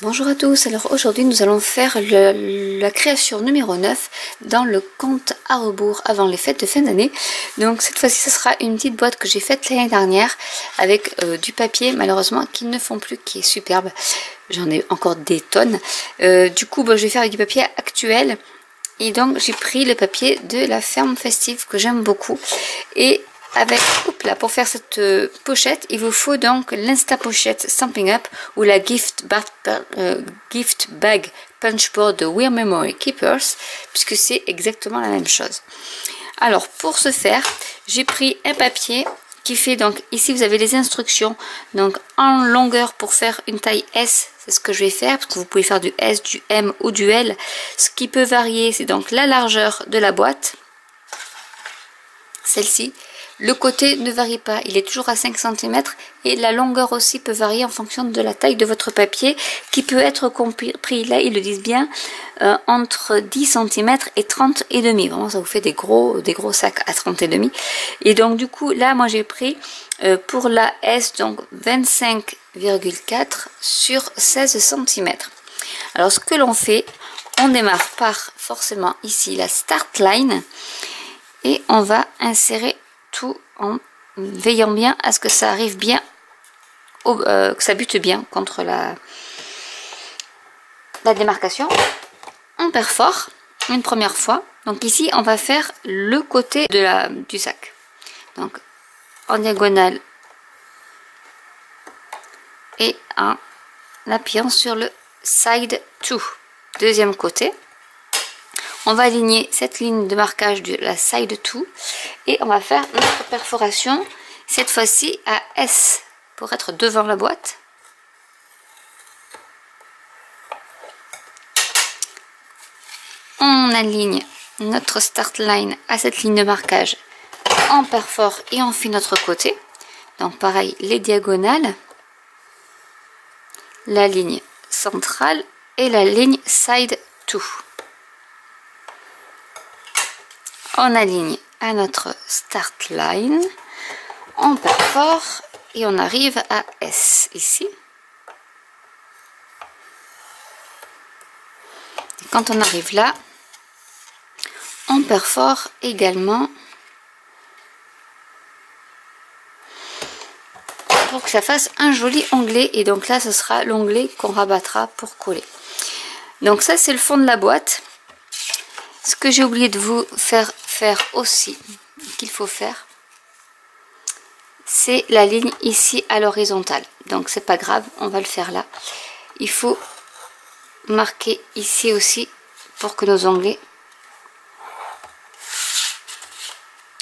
Bonjour à tous, alors aujourd'hui nous allons faire la création numéro 9 dans le compte à rebours avant les fêtes de fin d'année. Donc cette fois-ci ce sera une petite boîte que j'ai faite l'année dernière avec du papier malheureusement qui ne font plus, qui est superbe. J'en ai encore des tonnes. Du coup je vais faire avec du papier actuel et donc j'ai pris le papier de la ferme festive que j'aime beaucoup. Et avec, pour faire cette pochette, il vous faut donc l'Insta Pochette Stampin' Up ou la gift bag punchboard de Wear Memory Keepers, puisque c'est exactement la même chose. Alors pour ce faire, j'ai pris un papier qui fait donc, ici vous avez les instructions, donc en longueur pour faire une taille S, c'est ce que je vais faire, parce que vous pouvez faire du S, du M ou du L. Ce qui peut varier, c'est donc la largeur de la boîte, celle-ci. Le côté ne varie pas, il est toujours à 5 cm et la longueur aussi peut varier en fonction de la taille de votre papier qui peut être compris, là ils le disent bien, entre 10 cm et 30 et demi. Vraiment ça vous fait des gros sacs à 30 et demi. Et donc du coup là moi j'ai pris pour la S donc 25,4 sur 16 cm. Alors ce que l'on fait, on démarre par forcément ici la start line et on va insérer tout en veillant bien à ce que ça arrive bien, que ça bute bien contre la démarcation. On perfore une première fois. Donc ici, on va faire le côté du sac. Donc en diagonale et en appuyant sur le side 2. Deuxième côté. On va aligner cette ligne de marquage de la side 2 et on va faire notre perforation, cette fois-ci à S pour être devant la boîte. On aligne notre start line à cette ligne de marquage, on perfore et on fait notre côté. Donc pareil, les diagonales, la ligne centrale et la ligne side 2. On aligne à notre start line, on perfore et on arrive à S ici. Et quand on arrive là, on perfore également pour que ça fasse un joli onglet. Et donc là, ce sera l'onglet qu'on rabattra pour coller. Donc ça, c'est le fond de la boîte. Ce que j'ai oublié de vous faire aussi, qu'il faut faire, c'est la ligne ici à l'horizontale. Donc c'est pas grave, on va le faire là. Il faut marquer ici aussi pour que nos onglets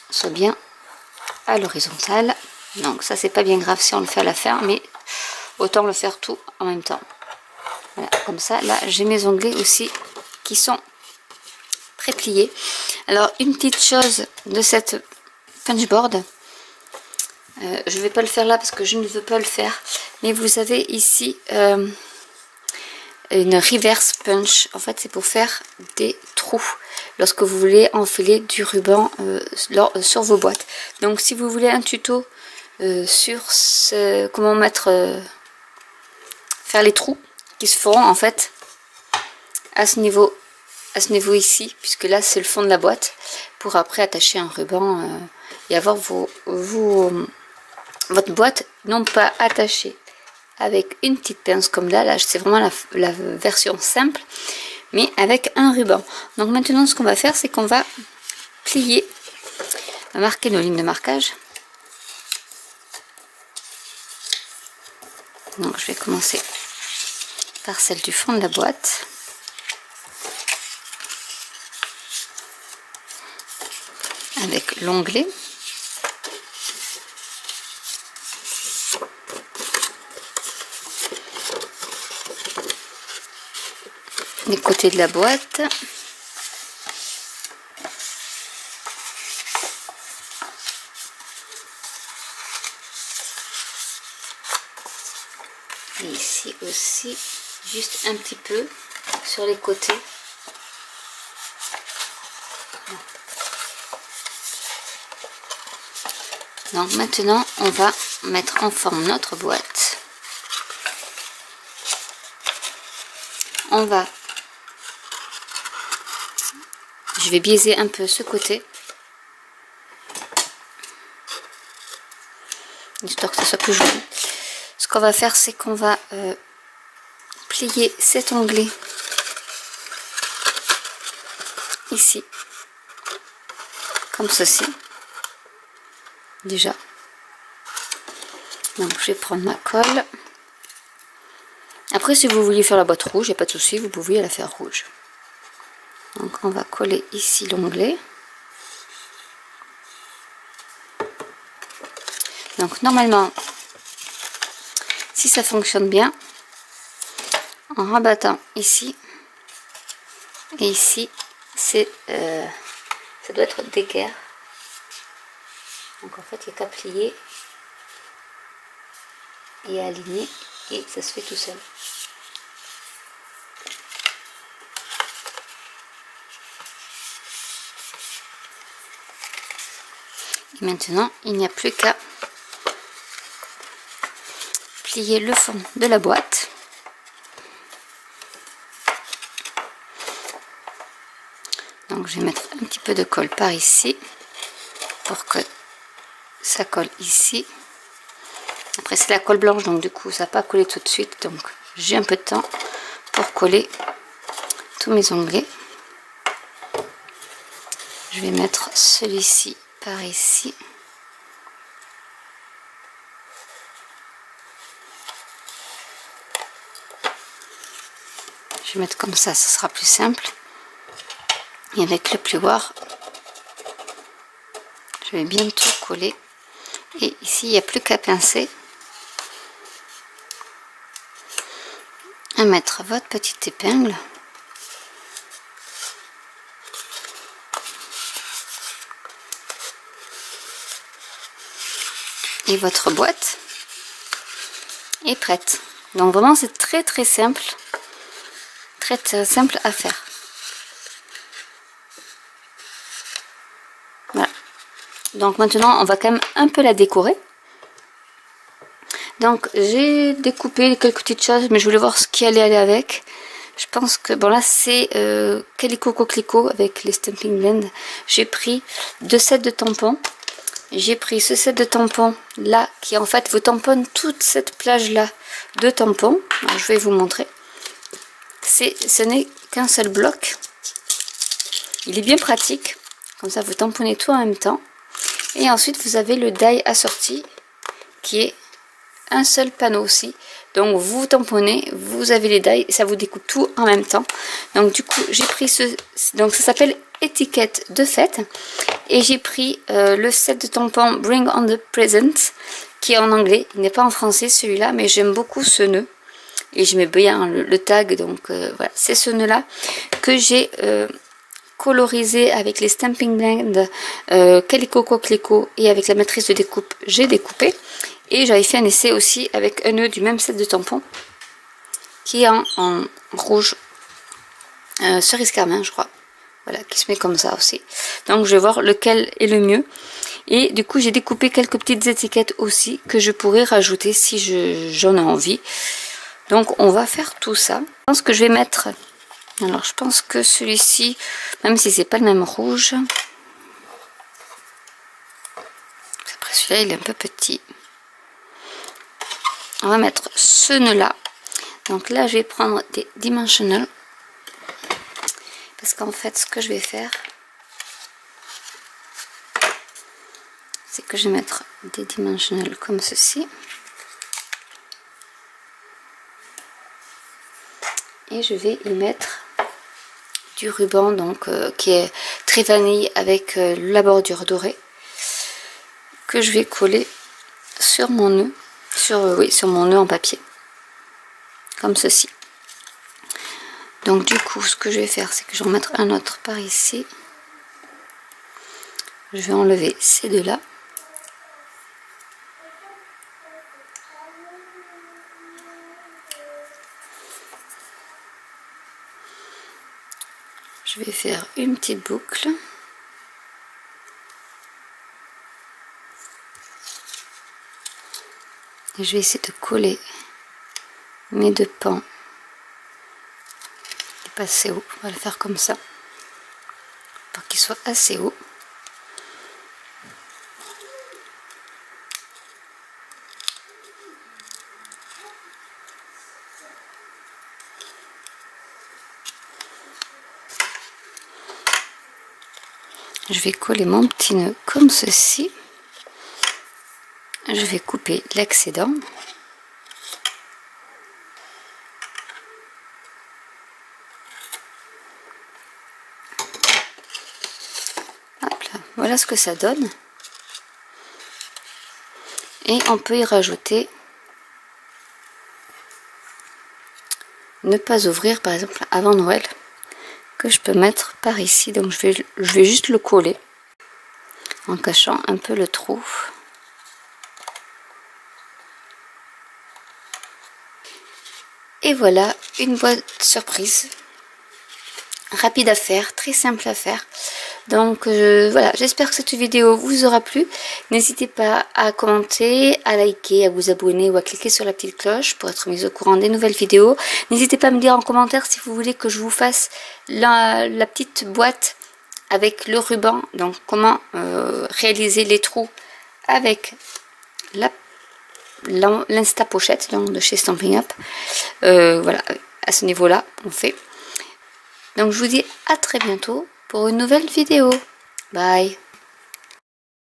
soient bien à l'horizontale. Donc ça c'est pas bien grave si on le fait à la fin, mais autant le faire tout en même temps. Voilà, comme ça là j'ai mes onglets aussi qui sont plié. Alors une petite chose de cette punchboard, je vais pas le faire là parce que je ne veux pas le faire, mais vous avez ici une reverse punch. En fait c'est pour faire des trous lorsque vous voulez enfiler du ruban sur vos boîtes. Donc si vous voulez un tuto sur comment faire les trous qui se feront en fait à ce niveau ici, puisque là c'est le fond de la boîte, pour après attacher un ruban et avoir votre boîte non pas attachée avec une petite pince comme là c'est vraiment la version simple, mais avec un ruban. Donc maintenant ce qu'on va faire, c'est qu'on va plier, on va marquer nos lignes de marquage. Donc je vais commencer par celle du fond de la boîte. Avec l'onglet. Les côtés de la boîte. Et ici aussi, juste un petit peu sur les côtés. Donc maintenant, on va mettre en forme notre boîte. Je vais biaiser un peu ce côté, histoire que ce soit plus joli. Ce qu'on va faire, c'est qu'on va plier cet onglet ici, comme ceci, déjà. Donc je vais prendre ma colle. Après, si vous vouliez faire la boîte rouge, il n'y a pas de souci, vous pouvez la faire rouge. Donc on va coller ici l'onglet. Donc normalement, si ça fonctionne bien, en rabattant ici et ici, ça doit être d'équerre. Donc en fait, il n'y a qu'à plier et aligner et ça se fait tout seul. Et maintenant, il n'y a plus qu'à plier le fond de la boîte. Donc je vais mettre un petit peu de colle par ici pour que ça colle ici. Après c'est la colle blanche, donc du coup ça n'a pas collé tout de suite, donc j'ai un peu de temps pour coller tous mes onglets. Je vais mettre celui-ci par ici. Je vais mettre comme ça, ce sera plus simple. Et avec le plioir, je vais bien tout coller. Et ici, il n'y a plus qu'à pincer. À mettre votre petite épingle. Et votre boîte est prête. Donc vraiment, c'est très très simple. Très simple à faire. Voilà. Donc maintenant, on va quand même un peu la décorer. Donc j'ai découpé quelques petites choses, mais je voulais voir ce qui allait aller avec. Je pense que, bon là c'est Calico Coquelicot avec les Stampin' Blend. J'ai pris 2 sets de tampons. J'ai pris ce set de tampons là, qui en fait vous tamponne toute cette plage là de tampons. Alors, je vais vous montrer. Ce n'est qu'un seul bloc. Il est bien pratique. Comme ça vous tamponnez tout en même temps. Et ensuite vous avez le die assorti qui est un seul panneau aussi. Donc vous tamponnez, vous avez les die, ça vous découpe tout en même temps. Donc du coup j'ai pris donc ça s'appelle étiquette de fête. Et j'ai pris le set de tampons Bring on the Present qui est en anglais. Il n'est pas en français celui-là, mais j'aime beaucoup ce nœud. Et je mets bien le tag, donc voilà, c'est ce nœud là que j'ai colorisé avec les Stampin' Blend Calico Coquelicot et avec la matrice de découpe j'ai découpé. Et j'avais fait un essai aussi avec un nœud du même set de tampons qui est en rouge cerise carmin je crois. Voilà, qui se met comme ça aussi. Donc je vais voir lequel est le mieux. Et du coup j'ai découpé quelques petites étiquettes aussi que je pourrais rajouter si j'en ai envie. Donc on va faire tout ça. Je pense que je vais mettre... Alors je pense que celui-ci, même si c'est pas le même rouge. Après celui-là il est un peu petit. On va mettre ce nœud là. Donc là je vais prendre des dimensional. Parce qu'en fait ce que je vais faire, c'est que je vais mettre des dimensional comme ceci. Et je vais y mettre du ruban donc qui est très vanille avec la bordure dorée que je vais coller sur mon nœud, sur mon nœud en papier comme ceci. Donc du coup ce que je vais faire, c'est que je vais en mettre un autre par ici. Je vais enlever ces deux là. Je vais faire une petite boucle. Et je vais essayer de coller mes deux pans pas assez haut. On va le faire comme ça pour qu'il soit assez haut. Je vais coller mon petit nœud comme ceci. Je vais couper l'excédent. Hop là, voilà ce que ça donne. Et on peut y rajouter ne pas ouvrir, par exemple avant Noël, que je peux mettre par ici. Donc je vais juste le coller en cachant un peu le trou. Et voilà une boîte surprise, rapide à faire, très simple à faire. Donc voilà, j'espère que cette vidéo vous aura plu. N'hésitez pas à commenter, à liker, à vous abonner ou à cliquer sur la petite cloche pour être mis au courant des nouvelles vidéos. N'hésitez pas à me dire en commentaire si vous voulez que je vous fasse la petite boîte avec le ruban. Donc comment réaliser les trous avec l'insta pochette donc de chez Stampin' Up. Voilà, à ce niveau là on fait. Donc je vous dis à très bientôt pour une nouvelle vidéo. Bye.